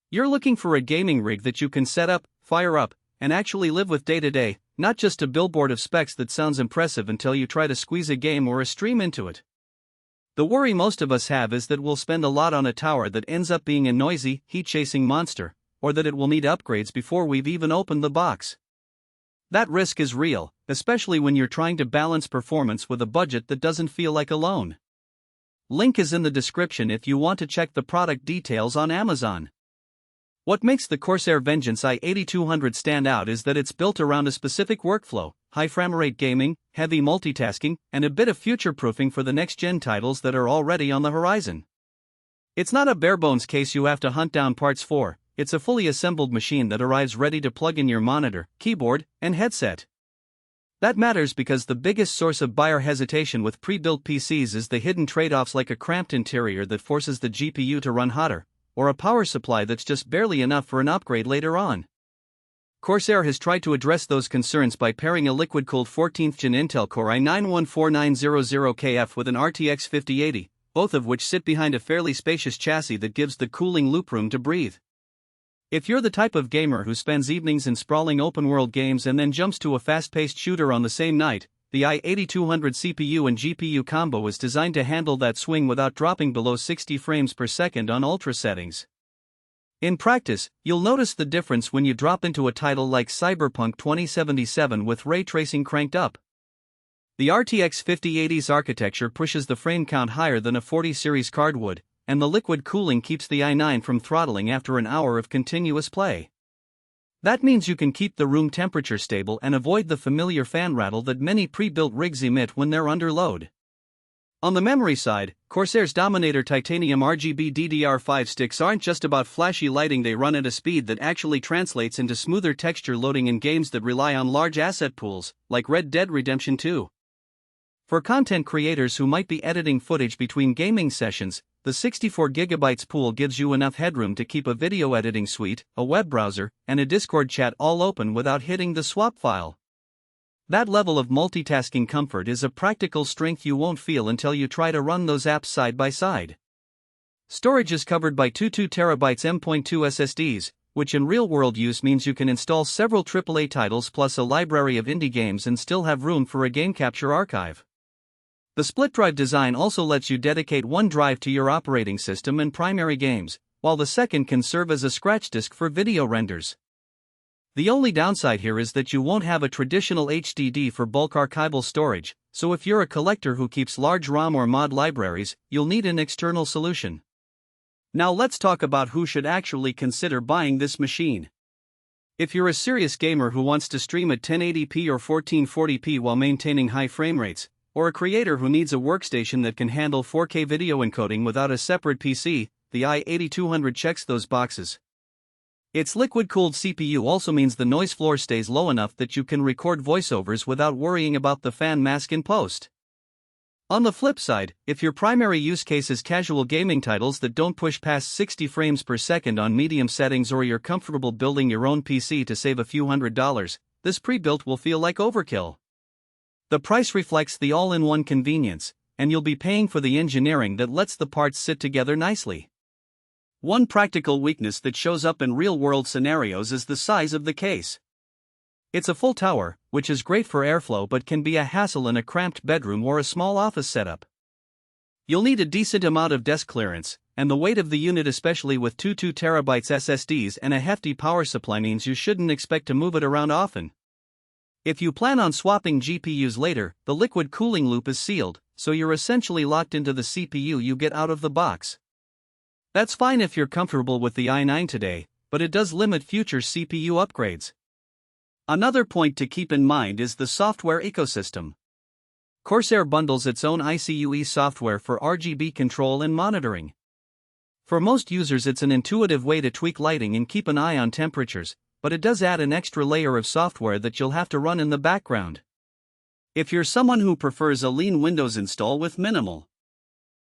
You're looking for a gaming rig that you can set up, fire up, and actually live with day to day, not just a billboard of specs that sounds impressive until you try to squeeze a game or a stream into it. The worry most of us have is that we'll spend a lot on a tower that ends up being a noisy, heat-chasing monster, or that it will need upgrades before we've even opened the box. That risk is real, especially when you're trying to balance performance with a budget that doesn't feel like a loan. Link is in the description if you want to check the product details on Amazon. What makes the Corsair Vengeance i8200 stand out is that it's built around a specific workflow: high framerate gaming, heavy multitasking, and a bit of future-proofing for the next-gen titles that are already on the horizon. It's not a bare-bones case you have to hunt down parts for, it's a fully assembled machine that arrives ready to plug in your monitor, keyboard, and headset. That matters because the biggest source of buyer hesitation with pre-built PCs is the hidden trade-offs like a cramped interior that forces the GPU to run hotter, or a power supply that's just barely enough for an upgrade later on. Corsair has tried to address those concerns by pairing a liquid-cooled 14th Gen Intel Core i9-14900KF with an RTX 5080, both of which sit behind a fairly spacious chassis that gives the cooling loop room to breathe. If you're the type of gamer who spends evenings in sprawling open-world games and then jumps to a fast-paced shooter on the same night, the i8200 CPU and GPU combo is designed to handle that swing without dropping below 60 frames per second on ultra settings. In practice, you'll notice the difference when you drop into a title like Cyberpunk 2077 with ray tracing cranked up. The RTX 5080's architecture pushes the frame count higher than a 40 series card would, and the liquid cooling keeps the i9 from throttling after an hour of continuous play. That means you can keep the room temperature stable and avoid the familiar fan rattle that many pre-built rigs emit when they're under load. On the memory side, Corsair's Dominator titanium RGB DDR5 sticks aren't just about flashy lighting, they run at a speed that actually translates into smoother texture loading in games that rely on large asset pools, like Red Dead Redemption 2. For content creators who might be editing footage between gaming sessions, the 64GB pool gives you enough headroom to keep a video editing suite, a web browser, and a Discord chat all open without hitting the swap file. That level of multitasking comfort is a practical strength you won't feel until you try to run those apps side by side. Storage is covered by two 2TB M.2 SSDs, which in real-world use means you can install several AAA titles plus a library of indie games and still have room for a game capture archive. The split drive design also lets you dedicate one drive to your operating system and primary games, while the second can serve as a scratch disk for video renders. The only downside here is that you won't have a traditional HDD for bulk archival storage, so if you're a collector who keeps large ROM or mod libraries, you'll need an external solution. Now let's talk about who should actually consider buying this machine. If you're a serious gamer who wants to stream at 1080p or 1440p while maintaining high frame rates, or a creator who needs a workstation that can handle 4K video encoding without a separate PC, the i8200 checks those boxes. Its liquid-cooled CPU also means the noise floor stays low enough that you can record voiceovers without worrying about the fan mask in post. On the flip side, if your primary use case is casual gaming titles that don't push past 60 frames per second on medium settings, or you're comfortable building your own PC to save a few $100s, this pre-built will feel like overkill. The price reflects the all-in-one convenience, and you'll be paying for the engineering that lets the parts sit together nicely. One practical weakness that shows up in real-world scenarios is the size of the case. It's a full tower, which is great for airflow but can be a hassle in a cramped bedroom or a small office setup. You'll need a decent amount of desk clearance, and the weight of the unit, especially with two 2TB SSDs and a hefty power supply, means you shouldn't expect to move it around often. If you plan on swapping GPUs later, the liquid cooling loop is sealed, so you're essentially locked into the CPU you get out of the box. That's fine if you're comfortable with the i9 today, but it does limit future CPU upgrades. Another point to keep in mind is the software ecosystem. Corsair bundles its own ICUE software for RGB control and monitoring. For most users, it's an intuitive way to tweak lighting and keep an eye on temperatures, but it does add an extra layer of software that you'll have to run in the background. If you're someone who prefers a lean Windows install with minimal